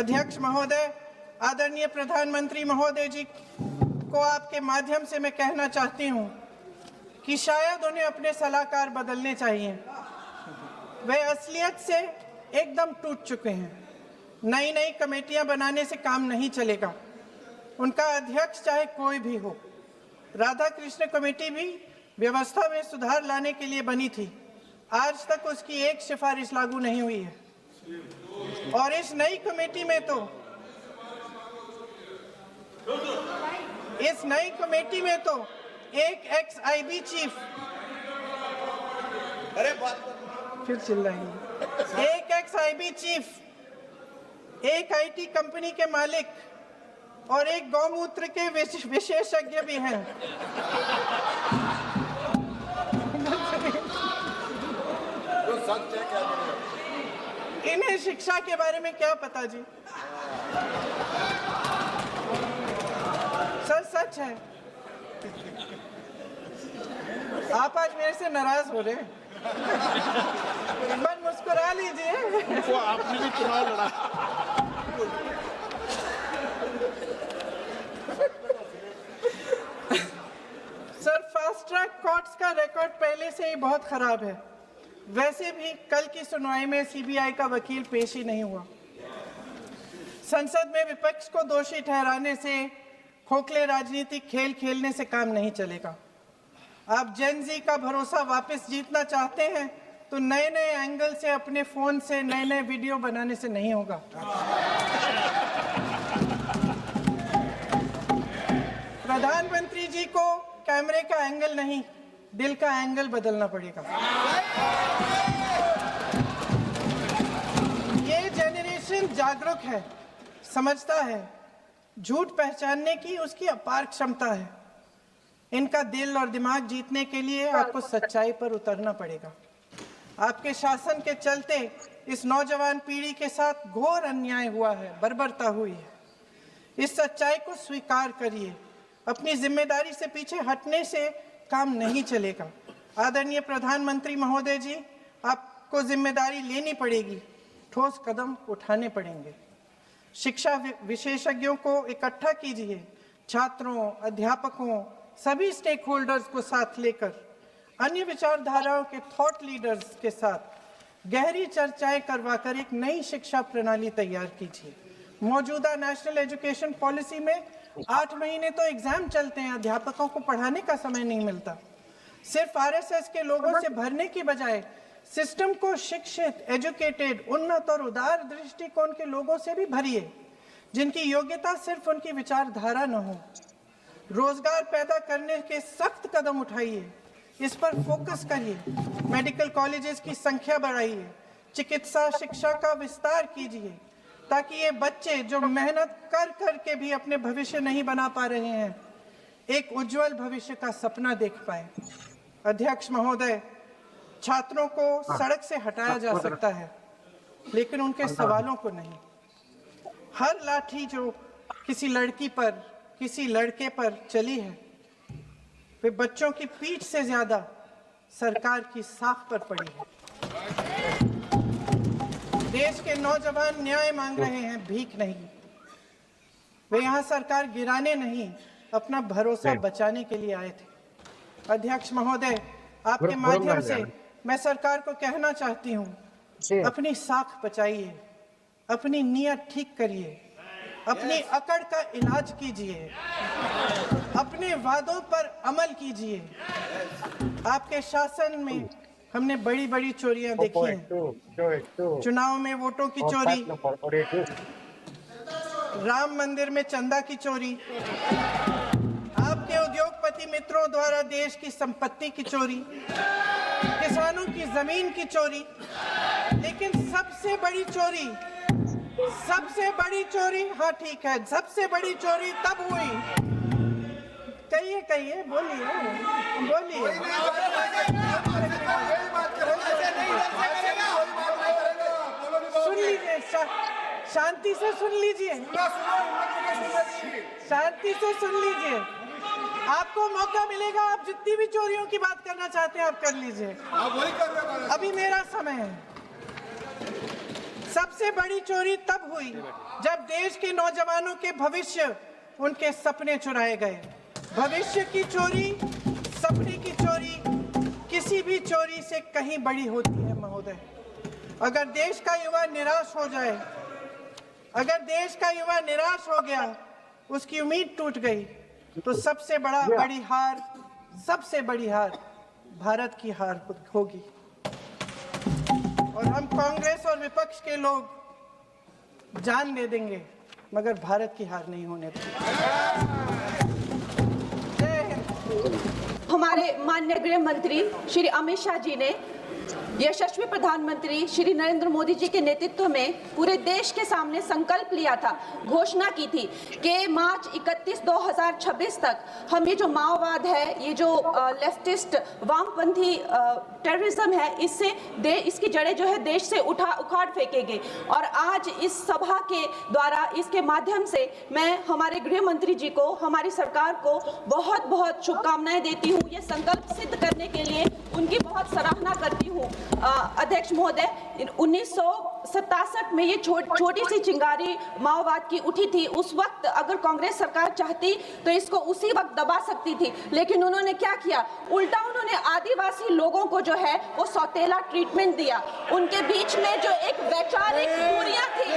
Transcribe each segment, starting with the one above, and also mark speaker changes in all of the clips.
Speaker 1: अध्यक्ष महोदय, आदरणीय प्रधानमंत्री महोदय जी को आपके माध्यम से मैं कहना चाहती हूं कि शायद उन्हें अपने सलाहकार बदलने चाहिए। वे असलियत से एकदम टूट चुके हैं। नई नई कमेटियां बनाने से काम नहीं चलेगा। उनका अध्यक्ष चाहे कोई भी हो। राधा कृष्ण कमेटी भी व्यवस्था में सुधार लाने के लिए बनी थी। आज तक उसकी एक सिफारिश लागू नहीं हुई है। और इस नई कमेटी में तो एक एक्स-आईबी चीफ, फिर चिल्लाएंगे, एक एक्स-आईबी चीफ, एक आईटी कंपनी के मालिक और एक गौमूत्र के विशेषज्ञ भी हैं। इन्हें शिक्षा के बारे में क्या पता जी? सच है। आप आज मेरे से नाराज हो रहे हैं। मन मुस्कुरा लीजिए।
Speaker 2: वो आपने भी चुनाव लड़ा।
Speaker 1: सर, फास्ट ट्रैक कोर्ट्स का रिकॉर्ड पहले से ही बहुत खराब है। वैसे भी कल की सुनवाई में सीबीआई का वकील पेश ही नहीं हुआ। संसद में विपक्ष को दोषी ठहराने से, खोखले राजनीतिक खेल खेलने से काम नहीं चलेगा। आप जेन जी का भरोसा वापस जीतना चाहते हैं तो नए नए एंगल से अपने फोन से नए नए वीडियो बनाने से नहीं होगा। प्रधानमंत्री जी को कैमरे का एंगल नहीं, दिल का एंगल बदलना पड़ेगा। ये जनरेशन जागरूक है, समझता है, झूठ पहचानने की उसकी अपार क्षमता है। इनका दिल और दिमाग जीतने के लिए आपको सच्चाई पर उतरना पड़ेगा। आपके शासन के चलते इस नौजवान पीढ़ी के साथ घोर अन्याय हुआ है, बर्बरता हुई है। इस सच्चाई को स्वीकार करिए। अपनी जिम्मेदारी से पीछे हटने से काम नहीं चलेगा। आदरणीय प्रधानमंत्री महोदय जी, आपको जिम्मेदारी लेनी पड़ेगी, ठोस कदम उठाने पड़ेंगे। शिक्षा विशेषज्ञों को इकट्ठा कीजिए, छात्रों, अध्यापकों, सभी स्टेक होल्डर्स को साथ लेकर, अन्य विचारधाराओं के थॉट लीडर्स के साथ गहरी चर्चाएं करवाकर एक नई शिक्षा प्रणाली तैयार कीजिए। मौजूदा नेशनल एजुकेशन पॉलिसी में 8 महीने तो एग्जाम चलते हैं, अध्यापकों को पढ़ाने का समय नहीं मिलता। सिर्फ आरएसएस के लोगों से भरने की बजाय सिस्टम को शिक्षित, एजुकेटेड, उन्नत और उदार दृष्टिकोण के लोगों से भी भरिए, जिनकी योग्यता सिर्फ उनकी विचारधारा न हो। रोजगार पैदा करने के सख्त कदम उठाइए, इस पर फोकस करिए। मेडिकल कॉलेजेस की संख्या बढ़ाइए, चिकित्सा शिक्षा का विस्तार कीजिए, ताकि ये बच्चे जो मेहनत कर कर के भी अपने भविष्य नहीं बना पा रहे हैं, एक उज्जवल भविष्य का सपना देख पाए। अध्यक्ष महोदय, छात्रों को सड़क से हटाया जा सकता है, लेकिन उनके सवालों को नहीं। हर लाठी जो किसी लड़की पर, किसी लड़के पर चली है, वे बच्चों की पीठ से ज्यादा सरकार की साख पर पड़ी है। देश के नौजवान न्याय मांग रहे हैं, भीख नहीं। वे यहाँ सरकार गिराने नहीं, अपना भरोसा बचाने के लिए आए थे। अध्यक्ष महोदय, आपके माध्यम से मैं सरकार को कहना चाहती हूँ, अपनी साख बचाइए, अपनी नीयत ठीक करिए, अपनी अकड़ का इलाज कीजिए, अपने वादों पर अमल कीजिए। आपके शासन में हमने बड़ी बड़ी चोरियां देखी हैं। चुनाव में वोटों की चोरी, राम मंदिर में चंदा की चोरी, आपके उद्योगपति मित्रों द्वारा देश की संपत्ति की चोरी, किसानों की जमीन की चोरी। लेकिन सबसे बड़ी चोरी, हाँ ठीक है, सबसे बड़ी चोरी तब हुई। कहिए, बोलिए। सुन लीजिए, शांति से सुन लीजिए, शांति से सुन लीजिए। आपको मौका मिलेगा, आप जितनी भी चोरियों की बात करना चाहते हैं आप कर लीजिए। अभी मेरा समय है। सबसे बड़ी चोरी तब हुई जब देश के नौजवानों के भविष्य, उनके सपने चुराए गए। भविष्य की चोरी, सपने की चोरी किसी भी चोरी से कहीं बड़ी होती है महोदय। अगर देश का युवा निराश हो जाए, अगर देश का युवा निराश हो गया, उसकी उम्मीद टूट गई, तो सबसे बड़ी हार भारत की हार होगी। और हम कांग्रेस और विपक्ष के लोग जान दे देंगे, मगर भारत की हार नहीं होने देंगे।
Speaker 2: हमारे माननीय गृह मंत्री श्री अमित शाह जी ने यशस्वी प्रधानमंत्री श्री नरेंद्र मोदी जी के नेतृत्व में पूरे देश के सामने संकल्प लिया था, घोषणा की थी कि मार्च 31, 2026 तक हम ये जो माओवाद है, ये जो लेफ्टिस्ट वामपंथी टेररिज्म है, इसकी जड़ें जो है देश से उखाड़ फेंकेंगे। और आज इस सभा के द्वारा, इसके माध्यम से मैं हमारे गृह मंत्री जी को, हमारी सरकार को बहुत बहुत शुभकामनाएं देती हूँ। ये संकल्प सिद्ध करने के लिए उनकी बहुत सराहना करती हूँ। अध्यक्ष महोदय, 1967 में ये छोटी सी चिंगारी माओवाद की उठी थी। उस वक्त अगर कांग्रेस सरकार चाहती तो इसको उसी वक्त दबा सकती थी, लेकिन उन्होंने क्या किया, उल्टा उन्होंने आदिवासी लोगों को जो है वो सौतेला ट्रीटमेंट दिया। उनके बीच में जो एक वैचारिक दूरियां थी,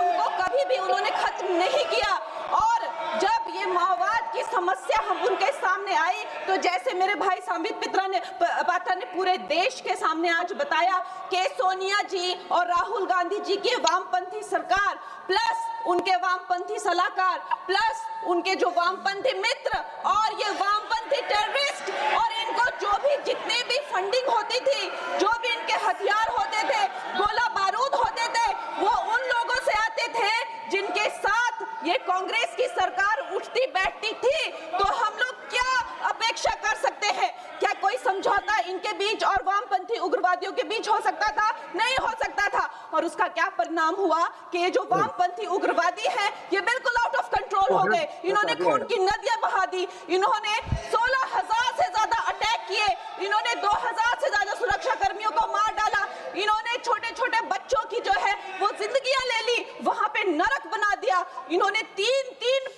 Speaker 2: उनको कभी भी उन्होंने खत्म नहीं किया। और जब ये माओवाद की समस्या हम उनके सामने आई, तो जैसे मेरे भाई संबित पात्रा ने पूरे देश के सामने आज बताया कि सोनिया जी और राहुल गांधी जी की वामपंथी सरकार प्लस उनके वामपंथी सलाहकार प्लस उनके जो वामपंथी मित्र और ये वामपंथी टेररिस्ट, और इनको जो भी जितने भी फंडिंग होती थी, जो भी इनके हथियार होते थे, गोला बारूद होते थे, वो उन लोगों से आते थे जिनके साथ ये कांग्रेस की सरकार उठती बैठती थी। तो हम लोग क्या अपेक्षा कर सकते हैं? क्या कोई समझौता इनके बीच और वामपंथी उग्रवादियों के बीच हो सकता था? नहीं हो सकता था। और उसका क्या परिणाम हुआ कि ये जो वामपंथी उग्रवादी हैं, ये बिल्कुल आउट ऑफ कंट्रोल हो गए। इन्होंने खून की नदियां बहा दी, इन्होंने 16,000 से ज्यादा अटैक किए, इन्होंने 2,000 से ज्यादा सुरक्षा कर्मियों को मार डाला, इन्होंने छोटे छोटे बच्चों की जो है वो जिंदगियां ले ली, वहां पे नरक बना दिया। इन्होंने तीन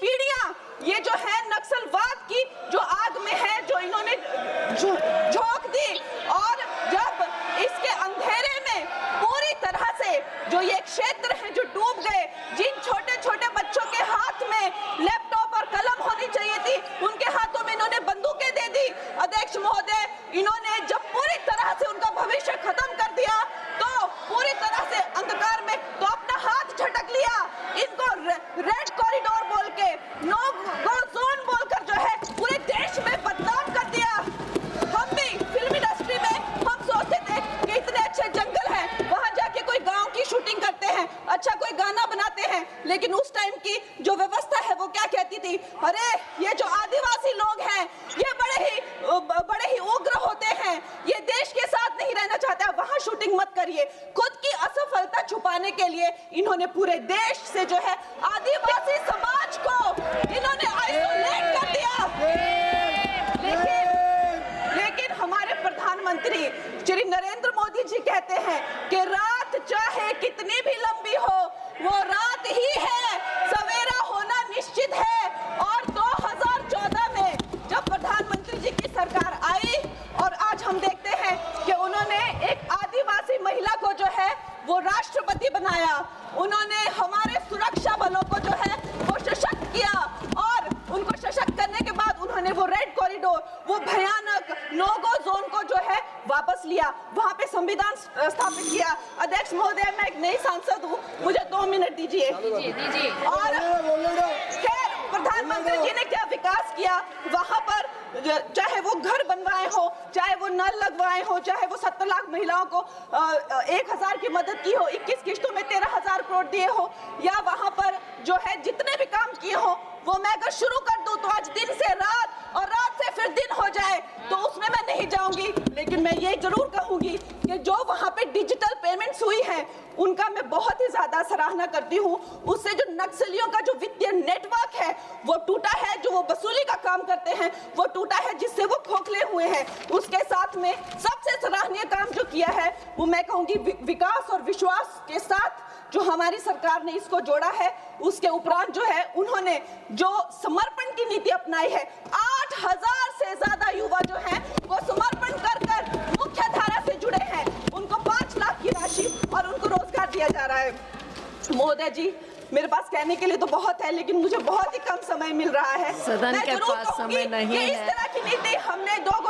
Speaker 2: पीढ़ियां ये जो है नक्सलवाद की जो आग में है, जो इन्होंने झोंक दी। और जब इसके अंधेरे में पूरी तरह से जो ये क्षेत्र है जो डूब गए, जिन छोटे छोटे बच्चों के हाथ में लैपटॉप और कलम होनी चाहिए थी, उनके हाथों में इन्होंने बंदूकें दे दी। अध्यक्ष महोदय, इन्होंने जब पूरी तरह से उनका भविष्य खत्म कर दिया, तो पूरी तरह से अंधकार में तो अपना हाथ झटक लिया। इनको रेड कॉरिडोर बोल के, नो गो जोन बोलकर जो है पूरे देश में बदनाम कर दिया। हम भी फिल्म इंडस्ट्री में हम सोचते थे कि इतने अच्छे जंगल हैं, वहां जाके कोई गांव की शूटिंग करते हैं, अच्छा कोई गाना बनाते हैं, लेकिन उस टाइम की जो व्यवस्था है वो क्या कहती थी, अरे ये जो आदिवासी लोग हैं ये बड़े ही उग्र होते हैं, ये देश के साथ नहीं रहना चाहते, वहां शूटिंग मत करिए। खुद की असफलता छुपाने के लिए इन्होंने पूरे देश से जो है आदिवासी समाज को इन्होंने आइसोलेट कर दिया। लेकिन हमारे प्रधानमंत्री श्री नरेंद्र मोदी जी कहते हैं कि रात चाहे कितनी भी लंबी हो, वो रात ही है, सवेरा होना निश्चित है। और 2014 में जब प्रधानमंत्री जी की सरकार आई और आज हम देखते हैं कि उन्होंने एक आदिवासी महिला को जो है वो राष्ट्रपति बनाया, उन्होंने हमारे सुरक्षा बलों को जो है वो सशक्त किया, और उनको सशक्त करने के बाद उन्होंने वो रेड कॉरिडोर, वो भयानक नो गो जोन को जो है वापस लिया, वहां पे संविधान स्थापित किया। अध्यक्ष महोदय, मैं एक नई सांसद हूँ, मुझे 2 मिनट दीजिए। और खैर प्रधानमंत्री जी ने क्या विकास किया वहां पर, चाहे वो घर बनवाए हो, चाहे वो नल लगवाए हो, चाहे वो 70 लाख महिलाओं को 1,000 की मदद की हो, 21 किस्तों में 13,000 करोड़ दिए हो, या वहां पर जो है जितने भी काम किए हो, वो मैं अगर शुरू कर दूं तो आज दिन से रात और रात से फिर दिन हो जाए, तो उसमें मैं नहीं जाऊंगी। लेकिन मैं ये जरूर कहूंगी कि जो वहां पे डिजिटल पेमेंट्स हुई हैं, उनका मैं बहुत ही ज्यादा सराहना करती हूँ। उससे जो नक्सलियों का जो वित्तीय नेटवर्क है वो टूटा है, जो वो वसूली का काम काम करते हैं वो टूटा है, जिससे वो खोखले हुए हैं। उसके साथ में सबसे सराहनीय काम जो किया है वो मैं कहूंगी विकास और विश्वास के साथ जो हमारी सरकार ने इसको जोड़ा है। उसके उपरांत जो है उन्होंने जो समर्पण की नीति अपनाई है, 8000 से ज्यादा युवा जो हैं वो समर्पण कर कर मुख्य धारा से जुड़े हैं। उनको 5 लाख की राशि और उनको रोजगार दिया जा रहा है। महोदय जी, मेरे पास कहने के लिए तो बहुत है, लेकिन मुझे बहुत ही कम समय मिल रहा है।
Speaker 3: सदन के पास समय नहीं है।
Speaker 2: इस तरह की नीति हमने 2